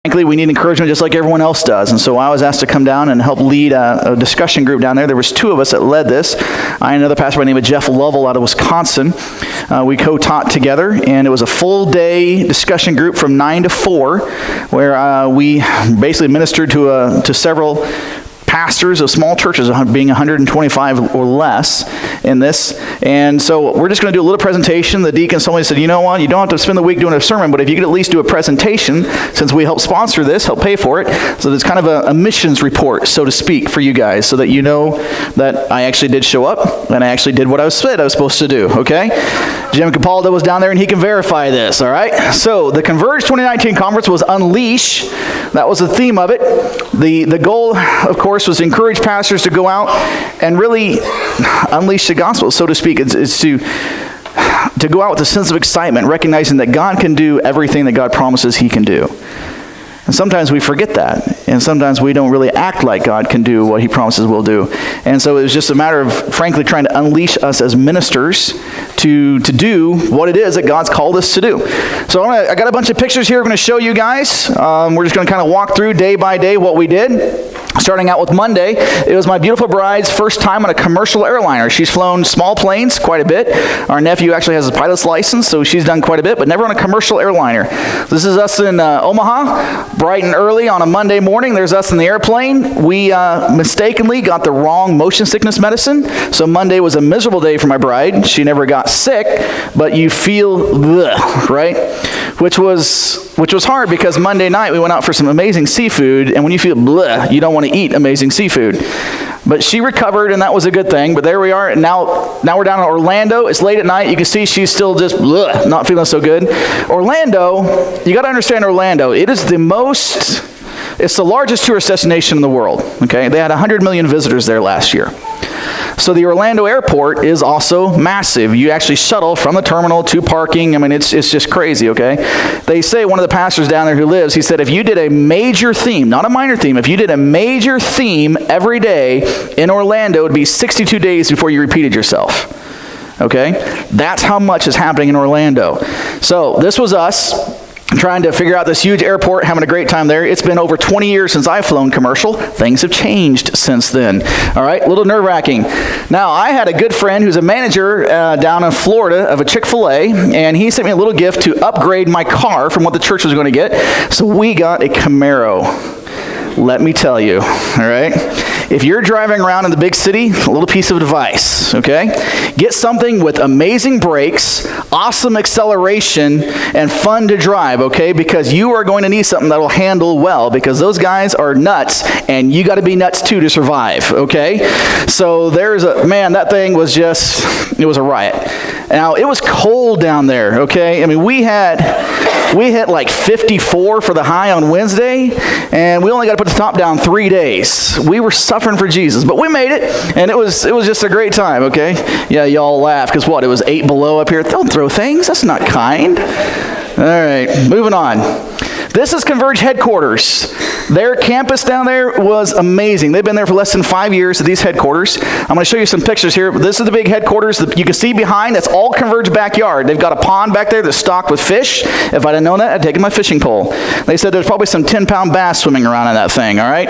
Frankly, we need encouragement just like everyone else does. And so I was asked to come down and help lead a discussion group down there. There was 2 of us that led this. I and another pastor by the name of Jeff Lovell out of Wisconsin. We co-taught together, and it was a full-day discussion group from 9 to 4, where we basically ministered to several pastors of small churches, being 125 or less in this. And so we're just going to do a little presentation. The deacon told me, said, you know what, you don't have to spend the week doing a sermon, but if you could at least do a presentation, since we help sponsor this, help pay for it. So there's kind of a missions report, so to speak, for you guys, so that you know that I actually did show up, and I actually did what I said I was supposed to do, okay? Jim Capaldo was down there, and he can verify this, all right? So the Converge 2019 conference was Unleash. That was the theme of it. The goal, of course, was to encourage pastors to go out and really unleash the gospel, so to speak. It's to go out with a sense of excitement, recognizing that God can do everything that God promises he can do. And sometimes we forget that. And sometimes we don't really act like God can do what he promises we'll do. And so it was just a matter of, frankly, trying to unleash us as ministers to do what it is that God's called us to do. So I got a bunch of pictures here I'm going to show you guys. We're just going to kind of walk through day by day what we did. Starting out with Monday, it was my beautiful bride's first time on a commercial airliner. She's flown small planes quite a bit. Our nephew actually has a pilot's license, so she's done quite a bit, but never on a commercial airliner. This is us in Omaha, bright and early on a Monday morning. There's us in the airplane. We mistakenly got the wrong motion sickness medicine, so Monday was a miserable day for my bride. She never got sick, but you feel bleh, right? Which was hard because Monday night we went out for some amazing seafood, and when you feel bleh, you don't want to eat amazing seafood. But she recovered, and that was a good thing. But there we are. Now we're down in Orlando. It's late at night. You can see she's still just bleh, not feeling so good. Orlando, you got to understand Orlando. It's the largest tourist destination in the world. Okay, they had 100 million visitors there last year. So the Orlando airport is also massive. You actually shuttle from the terminal to parking. I mean, it's just crazy, okay? They say, one of the pastors down there who lives, he said, if you did a major theme, not a minor theme, if you did a major theme every day in Orlando, it would be 62 days before you repeated yourself. Okay? That's how much is happening in Orlando. So this was us trying to figure out this huge airport, having a great time there. It's been over 20 years since I've flown commercial. Things have changed since then. All right, a little nerve-wracking. Now, I had a good friend who's a manager down in Florida of a Chick-fil-A, and he sent me a little gift to upgrade my car from what the church was going to get. So we got a Camaro. Let me tell you, all right? If you're driving around in the big city, a little piece of advice, okay? Get something with amazing brakes, awesome acceleration, and fun to drive, okay? Because you are going to need something that will handle well, because those guys are nuts, and you got to be nuts too to survive, okay? So that thing was it was a riot. Now, it was cold down there, okay? I mean, we hit like 54 for the high on Wednesday, and we only got to put the top down 3 days. We were suffering for Jesus, but we made it, and it was just a great time, okay? Yeah, y'all laugh, because what, it was 8 below up here? Don't throw things, that's not kind. All right, moving on. This is Converge headquarters. Their campus down there was amazing. They've been there for less than 5 years at these headquarters. I'm going to show you some pictures here. This is the big headquarters. You can see behind, that's all Converge backyard. They've got a pond back there that's stocked with fish. If I'd have known that, I'd taken my fishing pole. They said there's probably some 10-pound bass swimming around in that thing, all right?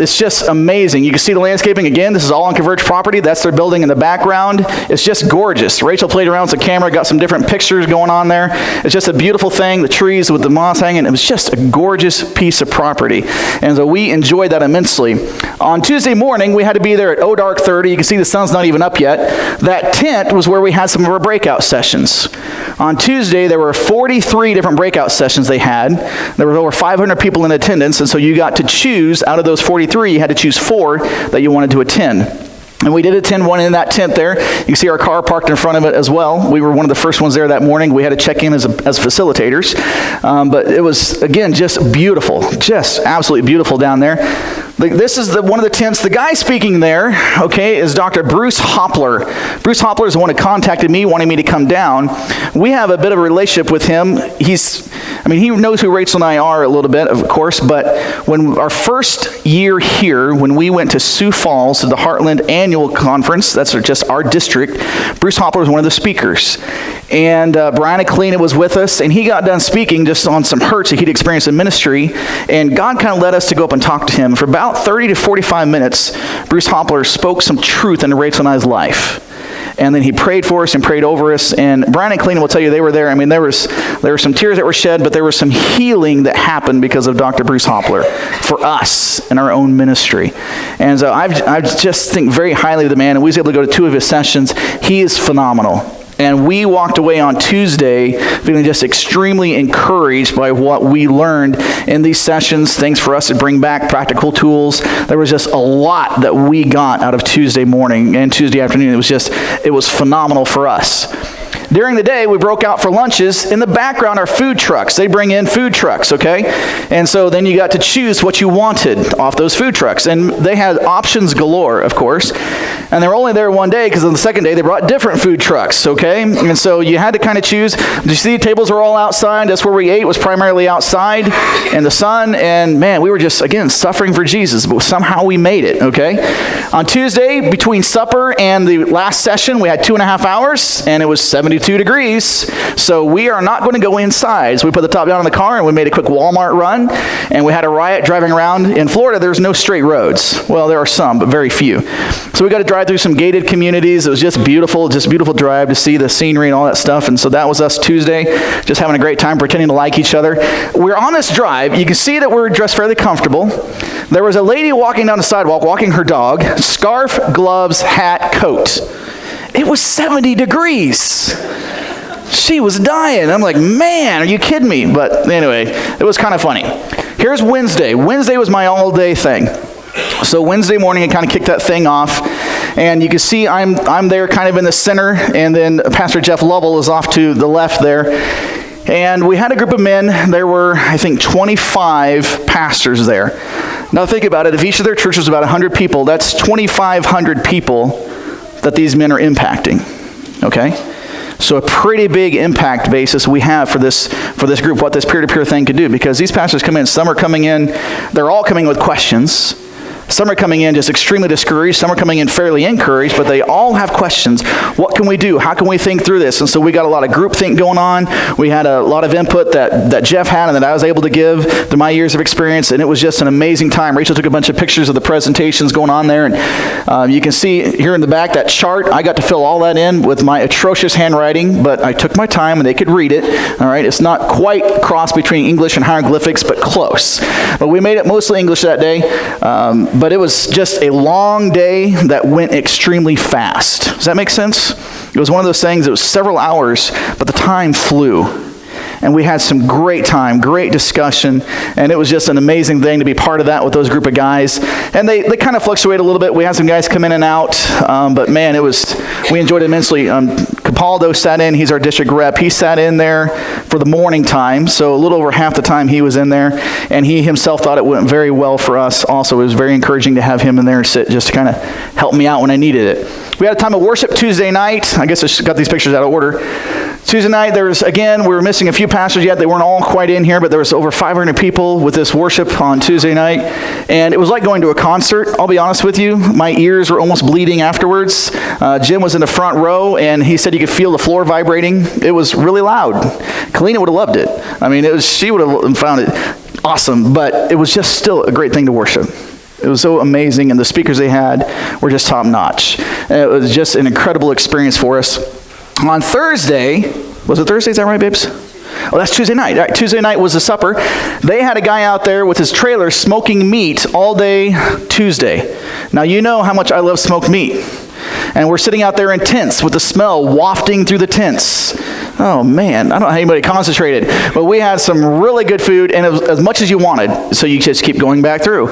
It's just amazing. You can see the landscaping. Again, this is all on Converge property. That's their building in the background. It's just gorgeous. Rachel played around with the camera, got some different pictures going on there. It's just a beautiful thing. The trees with the moss hanging. It was just a gorgeous piece of property. And so we enjoyed that immensely. On Tuesday morning, we had to be there at dark 30. You can see the sun's not even up yet. That tent was where we had some of our breakout sessions. On Tuesday, there were 43 different breakout sessions they had. There were over 500 people in attendance, and so you got to choose, out of those 43, you had to choose 4 that you wanted to attend. And we did attend one in that tent there. You can see our car parked in front of it as well. We were one of the first ones there that morning. We had to check in as facilitators. But it was, again, just beautiful. Just absolutely beautiful down there. This is one of the tents. The guy speaking there, okay, is Dr. Bruce Hoppler. Bruce Hoppler is the one who contacted me, wanting me to come down. We have a bit of a relationship with him. He knows who Rachel and I are a little bit, of course, but when our first year here, when we went to Sioux Falls to the Heartland Annual Conference, that's just our district, Bruce Hoppler was one of the speakers. And Brian Aquilina was with us, and he got done speaking just on some hurts that he'd experienced in ministry, and God kind of led us to go up and talk to him. For about 30 to 45 minutes, Bruce Hoppler spoke some truth into Rachel and I's life. And then he prayed for us and prayed over us. And Brian and Clean will tell you they were there. I mean, there were some tears that were shed, but there was some healing that happened because of Dr. Bruce Hoppler for us in our own ministry. And so I just think very highly of the man. And we was able to go to 2 of his sessions. He is phenomenal. And we walked away on Tuesday feeling just extremely encouraged by what we learned in these sessions, things for us to bring back, practical tools. There was just a lot that we got out of Tuesday morning and Tuesday afternoon. It was phenomenal for us. During the day, we broke out for lunches. In the background are food trucks. They bring in food trucks, okay? And so then you got to choose what you wanted off those food trucks. And they had options galore, of course. And they were only there one day because on the second day, they brought different food trucks, okay? And so you had to kind of choose. Did you see the tables were all outside? That's where we ate, was primarily outside in the sun. And man, we were just, again, suffering for Jesus, but somehow we made it, okay? On Tuesday, between supper and the last session, we had 2.5 hours, and it was 72 degrees. So we are not going to go inside. So we put the top down on the car, and we made a quick Walmart run, and we had a riot driving around. In Florida, there's no straight roads. Well, there are some, but very few. So we got to drive through some gated communities. It was just beautiful drive to see the scenery and all that stuff. And so that was us Tuesday, just having a great time, pretending to like each other. We're on this drive. You can see that we're dressed fairly comfortable. There was a lady walking down the sidewalk, walking her dog, scarf, gloves, hat, coat. It was 70 degrees. She was dying. I'm like, man, are you kidding me? But anyway, it was kind of funny. Here's Wednesday. Wednesday was my all-day thing. So Wednesday morning, I kind of kicked that thing off. And you can see I'm there kind of in the center, and then Pastor Jeff Lovell is off to the left there. And we had a group of men. There were, I think, 25 pastors there. Now think about it. If each of their church was about 100 people, that's 2,500 people that these men are impacting. Okay? So a pretty big impact basis we have for this group, what this peer-to-peer thing could do. Because these pastors come in, some are coming in, they're all coming with questions. Some are coming in just extremely discouraged. Some are coming in fairly encouraged, but they all have questions. What can we do? How can we think through this? And so we got a lot of group think going on. We had a lot of input that Jeff had and that I was able to give through my years of experience, and it was just an amazing time. Rachel took a bunch of pictures of the presentations going on there, and you can see here in the back that chart. I got to fill all that in with my atrocious handwriting, but I took my time and they could read it. All right, it's not quite cross between English and hieroglyphics, but close. But we made it mostly English that day. But it was just a long day that went extremely fast. Does that make sense? It was one of those things, it was several hours, but the time flew. And we had some great time, great discussion, and it was just an amazing thing to be part of that with those group of guys. And they kind of fluctuate a little bit. We had some guys come in and out, but man, we enjoyed it immensely. Capaldo sat in, he's our district rep. He sat in there for the morning time, so a little over half the time he was in there, and he himself thought it went very well for us also. It was very encouraging to have him in there and sit just to kind of help me out when I needed it. We had a time of worship Tuesday night. I guess I got these pictures out of order. Tuesday night, we were missing a few pastors yet. They weren't all quite in here, but there was over 500 people with this worship on Tuesday night. And it was like going to a concert. I'll be honest with you. My ears were almost bleeding afterwards. Jim was in the front row, and he said you could feel the floor vibrating. It was really loud. Kalina would have loved it. I mean, she would have found it awesome, but it was just still a great thing to worship. It was so amazing, and the speakers they had were just top-notch. It was just an incredible experience for us. On Thursday, was it Thursday? Is that right, babes? Oh, that's Tuesday night. Right, Tuesday night was the supper. They had a guy out there with his trailer smoking meat all day Tuesday. Now, you know how much I love smoked meat. And we're sitting out there in tents with the smell wafting through the tents. Oh, man, I don't know how anybody concentrated. But we had some really good food, and it was as much as you wanted, so you just keep going back through.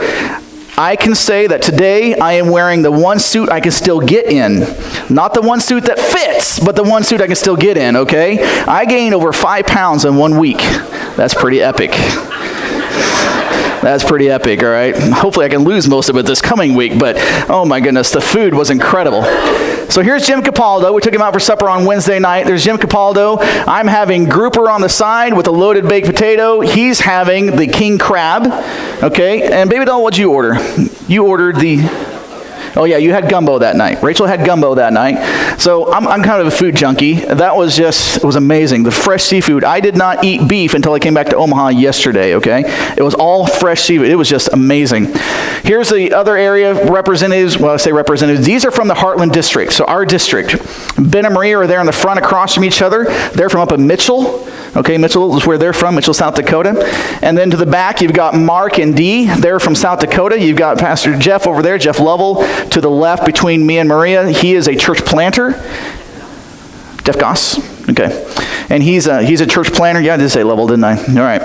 I can say that today I am wearing the one suit I can still get in. Not the one suit that fits, but the one suit I can still get in, okay? I gained over 5 pounds in 1 week. That's pretty epic. That's pretty epic, all right? Hopefully I can lose most of it this coming week, but oh my goodness, the food was incredible. So here's Jim Capaldo. We took him out for supper on Wednesday night. There's Jim Capaldo. I'm having grouper on the side with a loaded baked potato. He's having the king crab, okay? And baby doll, what'd you order? You ordered the Oh yeah, you had gumbo that night. Rachel had gumbo that night. So I'm kind of a food junkie. That was it was amazing. The fresh seafood. I did not eat beef until I came back to Omaha yesterday, okay? It was all fresh seafood. It was just amazing. Here's the other area representatives. Well, I say representatives. These are from the Heartland District. So our district. Ben and Maria are there in the front across from each other. They're from up in Mitchell. Okay, Mitchell is where they're from, Mitchell, South Dakota. And then to the back, you've got Mark and Dee. They're from South Dakota. You've got Pastor Jeff over there, Jeff Lovell. To the left between me and Maria, he is a church planter. Jeff Goss. Okay. And he's a church planner. Yeah, I did say Lovell, didn't I? All right.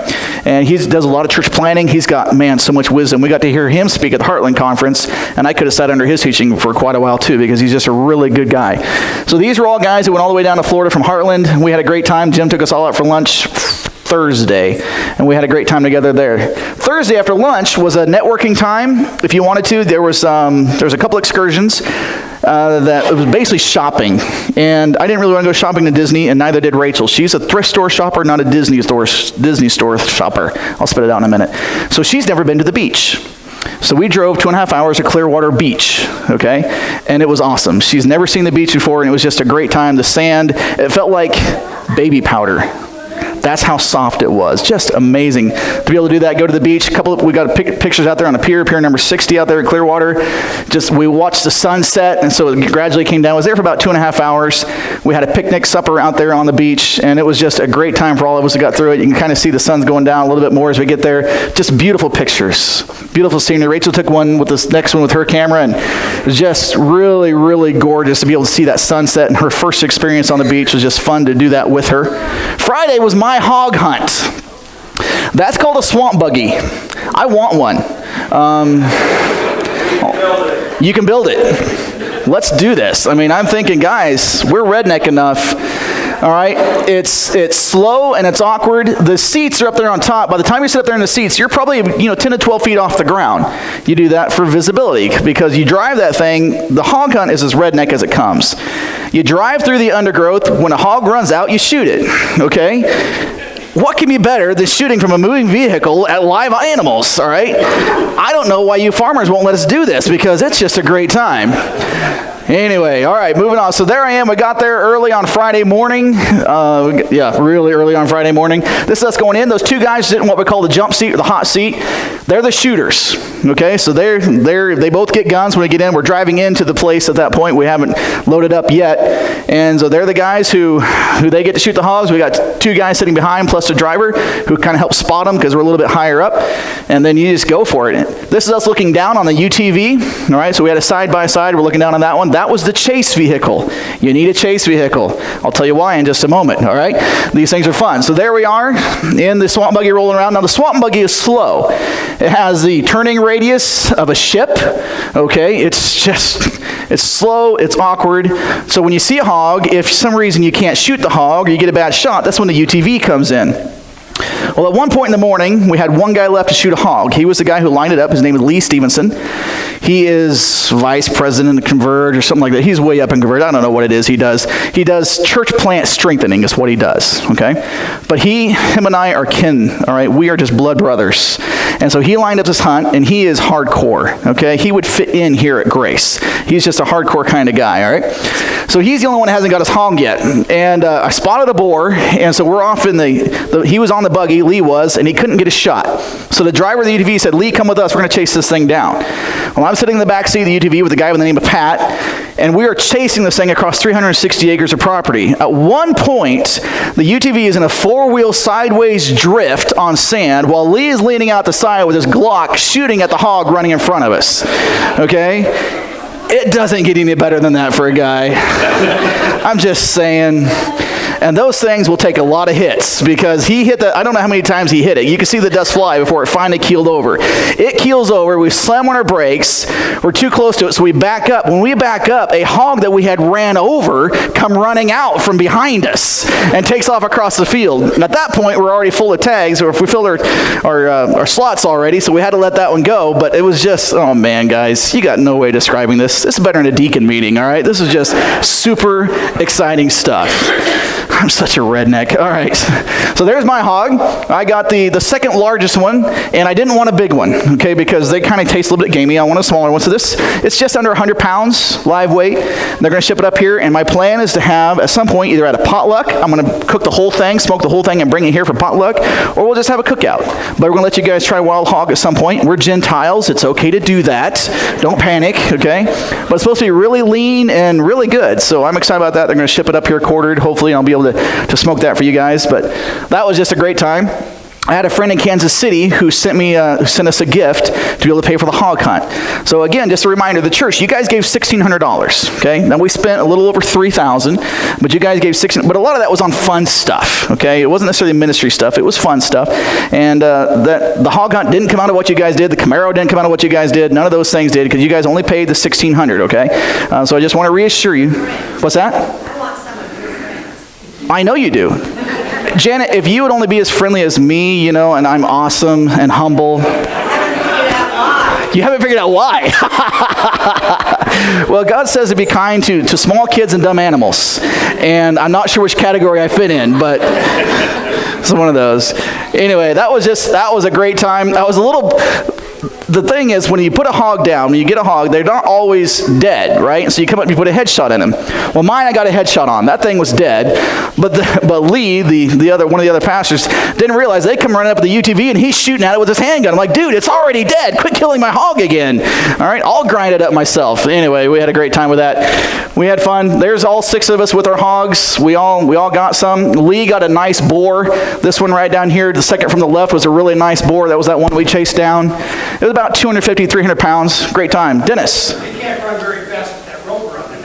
And he does a lot of church planning. He's got, so much wisdom. We got to hear him speak at the Heartland Conference, and I could have sat under his teaching for quite a while too, because he's just a really good guy. So these are all guys who went all the way down to Florida from Heartland. We had a great time. Jim took us all out for lunch Thursday, and we had a great time together there. Thursday after lunch was a networking time. If you wanted to, there was a couple excursions that was basically shopping, and I didn't really want to go shopping to Disney, and neither did Rachel. She's a thrift store shopper, not a Disney store shopper. I'll spit it out in a minute. So she's never been to the beach. So we drove 2.5 hours to Clearwater Beach, okay? And it was awesome. She's never seen the beach before, and it was just a great time. The sand, it felt like baby powder. That's how soft it was. Just amazing to be able to do that. Go to the beach. We got pictures out there on the pier number 60 out there at Clearwater. We watched the sunset, and so it gradually came down. I was there for about 2.5 hours. We had a picnic supper out there on the beach, and it was just a great time for all of us who got through it. You can kind of see the sun's going down a little bit more as we get there. Just beautiful pictures. Beautiful scenery. Rachel took one with this next one with her camera, and it was just really, really gorgeous to be able to see that sunset. And her first experience on the beach was just fun to do that with her. Friday was my hog hunt. That's called a swamp buggy. I want one. You can build it. Let's do this. I'm thinking, guys, we're redneck enough. All right, it's slow and it's awkward. The seats are up there on top. By the time you sit up there in the seats, you're probably 10 to 12 feet off the ground. You do that for visibility because you drive that thing. The hog hunt is as redneck as it comes. You drive through the undergrowth. When a hog runs out, you shoot it. Okay. What can be better than shooting from a moving vehicle at live animals, all right? I don't know why you farmers won't let us do this because it's just a great time. Anyway, all right, moving on. So there I am. We got there early on Friday morning. Really early on Friday morning. This is us going in. Those two guys sit in what we call the jump seat or the hot seat. They're the shooters. Okay, so they both get guns when we get in. We're driving into the place at that point. We haven't loaded up yet. And so they're the guys who they get to shoot the hogs. We got two guys sitting behind plus a driver who kind of helps spot them because we're a little bit higher up. And then you just go for it. This is us looking down on the UTV. All right, so we had a side-by-side. We're looking down on that one. That was the chase vehicle. You need a chase vehicle. I'll tell you why in just a moment, all right? These things are fun. So there we are in the swamp buggy rolling around. Now the swamp buggy is slow. It has the turning radius of a ship, okay? It's slow, it's awkward. So when you see a hog, if for some reason you can't shoot the hog or you get a bad shot, that's when the UTV comes in. Well, at one point in the morning, we had one guy left to shoot a hog. He was the guy who lined it up. His name is Lee Stevenson. He is vice president of Converge or something like that. He's way up in Converge. I don't know what it is he does. He does church plant strengthening is what he does, okay? But him and I are kin, all right? We are just blood brothers. And so he lined up this hunt, and he is hardcore, okay? He would fit in here at Grace. He's just a hardcore kind of guy, all right? So he's the only one who hasn't got his hog yet. And I spotted a boar, and so we're off in he was on the buggy, Lee was, and he couldn't get a shot. So the driver of the UTV said, Lee, come with us. We're going to chase this thing down. Well, I'm sitting in the back seat of the UTV with a guy by the name of Pat, and we are chasing this thing across 360 acres of property. At one point, the UTV is in a four-wheel sideways drift on sand while Lee is leaning out the side with his Glock shooting at the hog running in front of us. Okay? It doesn't get any better than that for a guy. I'm just saying. And those things will take a lot of hits because he hit I don't know how many times he hit it. You can see the dust fly before it finally keeled over. It keels over. We slam on our brakes. We're too close to it, so we back up. When we back up, a hog that we had ran over come running out from behind us and takes off across the field. And at that point, we're already full of tags, or if we filled our slots already, so we had to let that one go. But it was just, oh man, guys, you got no way of describing this. This is better than a deacon meeting, all right? This is just super exciting stuff. I'm such a redneck. All right. So there's my hog. I got the second largest one, and I didn't want a big one, okay, because they kind of taste a little bit gamey. I want a smaller one. So this, it's just under 100 pounds live weight. They're going to ship it up here, and my plan is to have, at some point, either at a potluck, I'm going to cook the whole thing, smoke the whole thing, and bring it here for potluck, or we'll just have a cookout. But we're going to let you guys try wild hog at some point. We're Gentiles. It's okay to do that. Don't panic, okay? But it's supposed to be really lean and really good, so I'm excited about that. They're going to ship it up here quartered. Hopefully I'll be able to smoke that for you guys. But that was just a great time. I had a friend in Kansas City who sent us a gift to be able to pay for the hog hunt. So again, just a reminder, the church, you guys gave $1,600, okay? Now we spent a little over $3,000, but you guys gave $1,600, but a lot of that was on fun stuff, okay? It wasn't necessarily ministry stuff, it was fun stuff. And the hog hunt didn't come out of what you guys did, the Camaro didn't come out of what you guys did, none of those things did, because you guys only paid the $1,600, okay? So I just want to reassure you. What's that? I want some of your friends. I know you do. Janet, if you would only be as friendly as me, you know, and I'm awesome and humble. You haven't figured out why. Well, God says to be kind to small kids and dumb animals. And I'm not sure which category I fit in, but it's one of those. Anyway, that was a great time. The thing is, when you put a hog down, when you get a hog, they're not always dead, right? So you come up and you put a headshot in them. Well, mine, I got a headshot on. That thing was dead. But Lee, one of the other pastors, didn't realize they come running up with the UTV and he's shooting at it with his handgun. I'm like, dude, it's already dead. Quit killing my hog again. All right, I'll grind it up myself. Anyway, we had a great time with that. We had fun. There's all 6 of us with our hogs. We all got some. Lee got a nice boar. This one right down here, the second from the left, was a really nice boar. That was that one we chased down. It was about 250, 300 pounds. Great time. Dennis. You can't run very fast with that rope around it.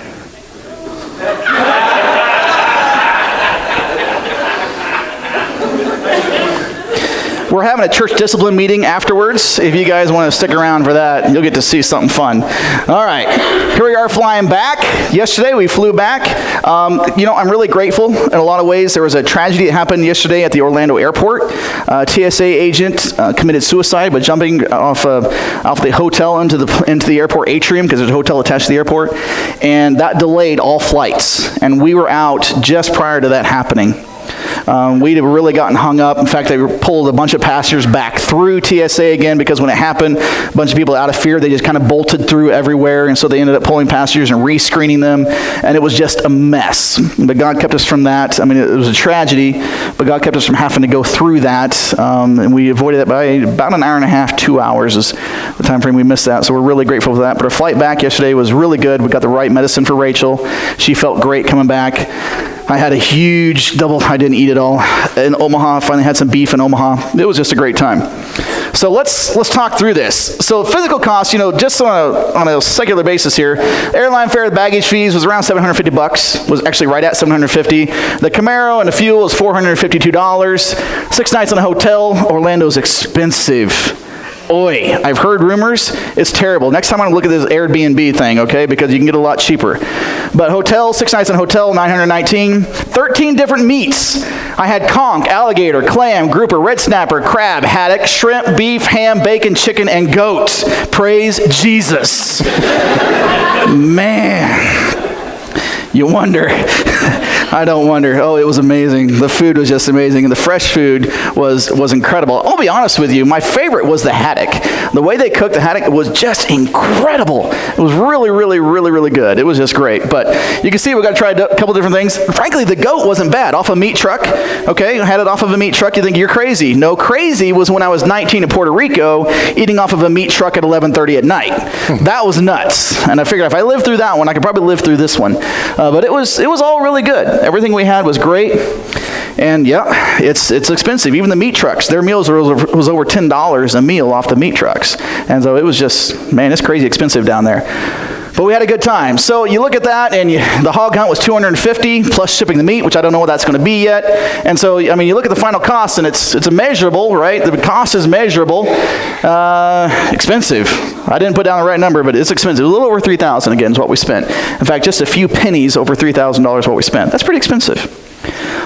We're having a church discipline meeting afterwards. If you guys want to stick around for that, you'll get to see something fun. All right, here we are flying back. Yesterday we flew back. I'm really grateful in a lot of ways. There was a tragedy that happened yesterday at the Orlando airport. A TSA agent committed suicide by jumping off the hotel into the airport atrium, because there's a hotel attached to the airport, and that delayed all flights. And we were out just prior to that happening. We'd really gotten hung up. In fact, they pulled a bunch of passengers back through TSA again, because when it happened, a bunch of people out of fear, they just kind of bolted through everywhere, and so they ended up pulling passengers and rescreening them, and it was just a mess. But God kept us from that. I mean, it was a tragedy, but God kept us from having to go through that, and we avoided that by about an hour and a half, 2 hours is the time frame we missed that, so we're really grateful for that. But our flight back yesterday was really good. We got the right medicine for Rachel. She felt great coming back. I had a huge I didn't eat it all, in Omaha. Finally had some beef in Omaha. It was just a great time. So let's talk through this. So physical costs, just on a secular basis here, airline fare, the baggage fees was around $750, was actually right at $750. The Camaro and the fuel was $452. 6 nights in a hotel. Orlando's expensive. Oi, I've heard rumors. It's terrible. Next time I'm going to look at this Airbnb thing, okay, because you can get a lot cheaper. But hotel, 6 nights in a hotel, $919. 13 different meats. I had conch, alligator, clam, grouper, red snapper, crab, haddock, shrimp, beef, ham, bacon, chicken, and goat. Praise Jesus. Man. You wonder. I don't wonder. Oh, it was amazing. The food was just amazing. And the fresh food was incredible. I'll be honest with you. My favorite was the haddock. The way they cooked the haddock was just incredible. It was really, really, really, really good. It was just great. But you can see we got to try a couple different things. Frankly, the goat wasn't bad. Off a meat truck. Okay, I had it off of a meat truck. You think you're crazy. No, crazy was when I was 19 in Puerto Rico eating off of a meat truck at 11:30 at night. That was nuts. And I figured if I lived through that one, I could probably live through this one. But it was all really good. Everything we had was great. And yeah, it's expensive. Even the meat trucks, their meals was over $10 a meal off the meat trucks. And so it was just, man, it's crazy expensive down there. But we had a good time. So you look at that, and the hog hunt was $250 plus shipping the meat, which I don't know what that's going to be yet. And so, I mean, you look at the final cost, and it's immeasurable, right? The cost is measurable. Expensive. I didn't put down the right number, but it's expensive. A little over $3,000 again is what we spent. In fact, just a few pennies over $3,000 what we spent. That's pretty expensive.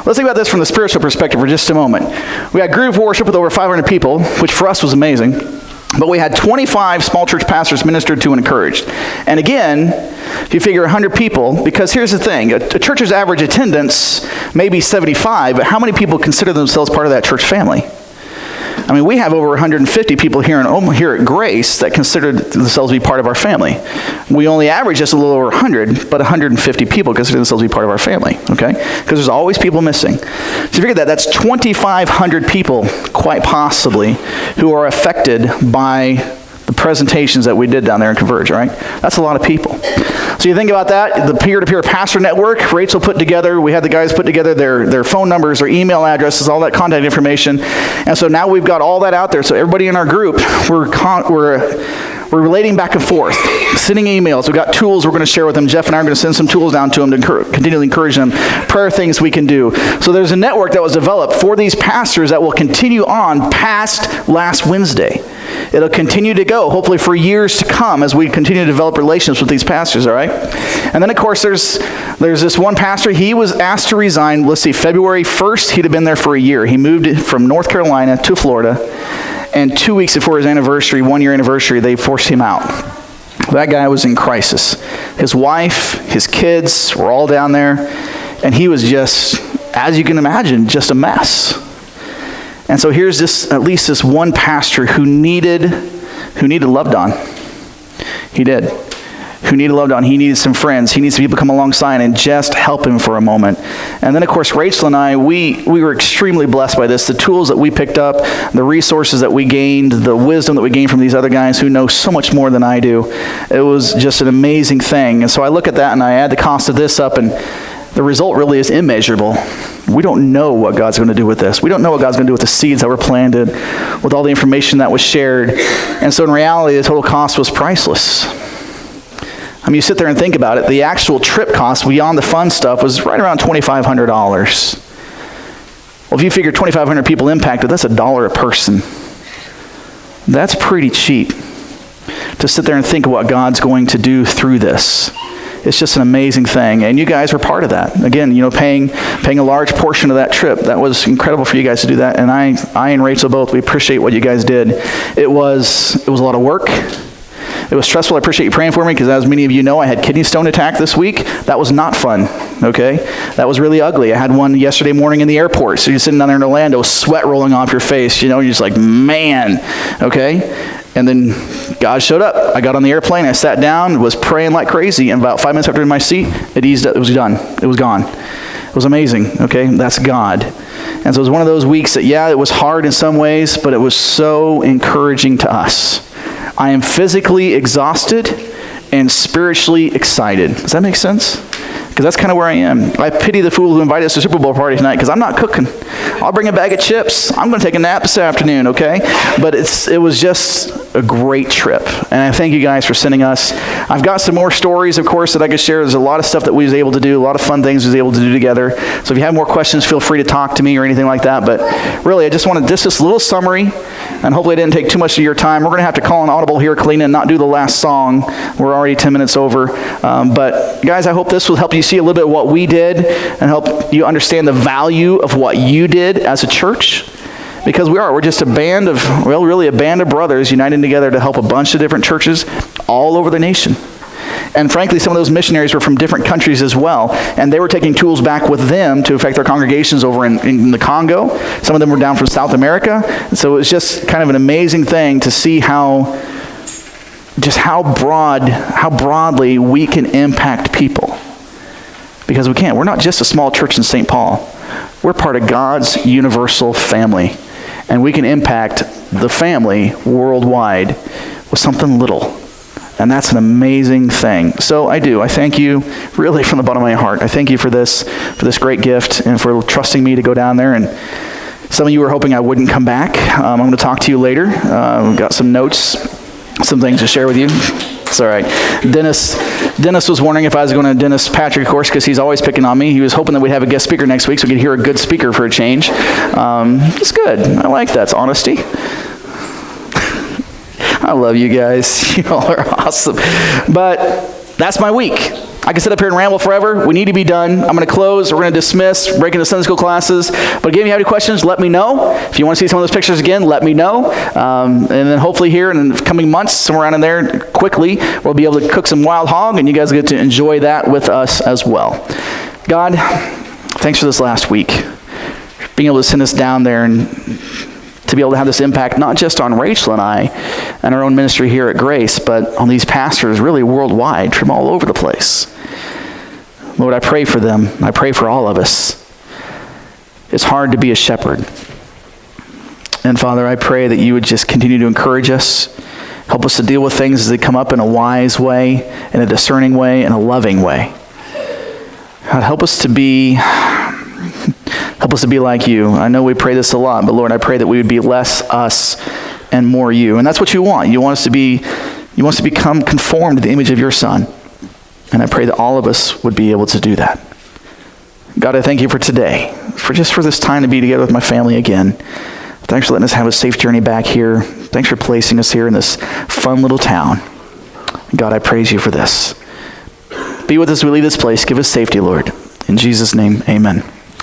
Let's think about this from the spiritual perspective for just a moment. We had group worship with over 500 people, which for us was amazing. But we had 25 small church pastors ministered to and encouraged. And again, if you figure 100 people, because here's the thing, a church's average attendance may be 75, but how many people consider themselves part of that church family? I mean, we have over 150 people here at Grace that consider themselves to be part of our family. We only average just a little over 100, but 150 people consider themselves to be part of our family, okay? Because there's always people missing. So you figure that's 2,500 people, quite possibly, who are affected by the presentations that we did down there in Converge, all right? That's a lot of people. So you think about that, the peer-to-peer pastor network, Rachel put together, we had the guys put together their phone numbers, their email addresses, all that contact information. And so now we've got all that out there. So everybody in our group, we're relating back and forth, sending emails. We've got tools we're going to share with them. Jeff and I are going to send some tools down to them to continually encourage them. Prayer things we can do. So there's a network that was developed for these pastors that will continue on past last Wednesday. It'll continue to go, hopefully for years to come as we continue to develop relationships with these pastors, all right? And then, of course, there's this one pastor. He was asked to resign, let's see, February 1st. He'd have been there for a year. He moved from North Carolina to Florida. And 2 weeks before his anniversary, 1-year anniversary, they forced him out. That guy was in crisis. His wife, his kids were all down there. And he was just, as you can imagine, just a mess. And so here's at least this one pastor who needed loved on. He did. Who needed loved on. He needed some friends. He needs some people to come alongside and just help him for a moment. And then, of course, Rachel and I, we were extremely blessed by this. The tools that we picked up, the resources that we gained, the wisdom that we gained from these other guys who know so much more than I do. It was just an amazing thing. And so I look at that and I add the cost of this up, and the result really is immeasurable. We don't know what God's going to do with this. We don't know what God's going to do with the seeds that were planted, with all the information that was shared. And so in reality, the total cost was priceless. I mean, you sit there and think about it. The actual trip cost beyond the fun stuff was right around $2,500. Well, if you figure 2,500 people impacted, that's $1 a person. That's pretty cheap to sit there and think of what God's going to do through this. It's just an amazing thing. And you guys were part of that. Again, paying a large portion of that trip. That was incredible for you guys to do that. And I and Rachel both, we appreciate what you guys did. It was a lot of work. It was stressful. I appreciate you praying for me because, as many of you know, I had kidney stone attack this week. That was not fun, okay? That was really ugly. I had one yesterday morning in the airport. So you're sitting down there in Orlando, sweat rolling off your face. You're just like, man, okay? And then God showed up. I got on the airplane. I sat down, was praying like crazy. And about 5 minutes after in my seat, it eased up. It was done. It was gone. It was amazing, okay? That's God. And so it was one of those weeks that, yeah, it was hard in some ways, but it was so encouraging to us. I am physically exhausted and spiritually excited. Does that make sense? Because that's kind of where I am. I pity the fool who invited us to Super Bowl party tonight because I'm not cooking. I'll bring a bag of chips. I'm going to take a nap this afternoon, okay? But it was just a great trip. And I thank you guys for sending us. I've got some more stories, of course, that I could share. There's a lot of stuff that we was able to do, a lot of fun things we was able to do together. So if you have more questions, feel free to talk to me or anything like that. But really, I just wanted just this little summary, and hopefully I didn't take too much of your time. We're going to have to call an audible here, Kalina, and not do the last song. We're already 10 minutes over. But guys, I hope this will help you see a little bit of what we did and help you understand the value of what you did as a church. Because we're just a band of brothers uniting together to help a bunch of different churches all over the nation. And frankly, some of those missionaries were from different countries as well. And they were taking tools back with them to affect their congregations over in the Congo. Some of them were down from South America. And so it was just kind of an amazing thing to see how broadly we can impact people. Because we can. We're not just a small church in St. Paul. We're part of God's universal family. And we can impact the family worldwide with something little. And that's an amazing thing. So I thank you really from the bottom of my heart. I thank you for this great gift and for trusting me to go down there. And some of you were hoping I wouldn't come back. I'm going to talk to you later. We've got some notes, some things to share with you. It's all right. Dennis was wondering if I was going to Dennis Patrick, of course, because he's always picking on me. He was hoping that we'd have a guest speaker next week so we could hear a good speaker for a change. It's good. I like that. It's honesty. I love you guys. You all are awesome. But that's my week. I can sit up here and ramble forever. We need to be done. I'm going to close. We're going to dismiss, break into Sunday school classes. But again, if you have any questions, let me know. If you want to see some of those pictures again, let me know. And then hopefully here in the coming months, somewhere around in there, quickly, we'll be able to cook some wild hog, and you guys get to enjoy that with us as well. God, thanks for this last week. Being able to send us down there and to be able to have this impact, not just on Rachel and I and our own ministry here at Grace, but on these pastors really worldwide from all over the place. Lord, I pray for them. I pray for all of us. It's hard to be a shepherd. And Father, I pray that you would just continue to encourage us, help us to deal with things as they come up in a wise way, in a discerning way, in a loving way. God, help us to be like you. I know we pray this a lot, but Lord, I pray that we would be less us and more you. And that's what you want. You want us to become conformed to the image of your Son. And I pray that all of us would be able to do that. God, I thank you for today, for this time to be together with my family again. Thanks for letting us have a safe journey back here. Thanks for placing us here in this fun little town. God, I praise you for this. Be with us as we leave this place. Give us safety, Lord. In Jesus' name, amen.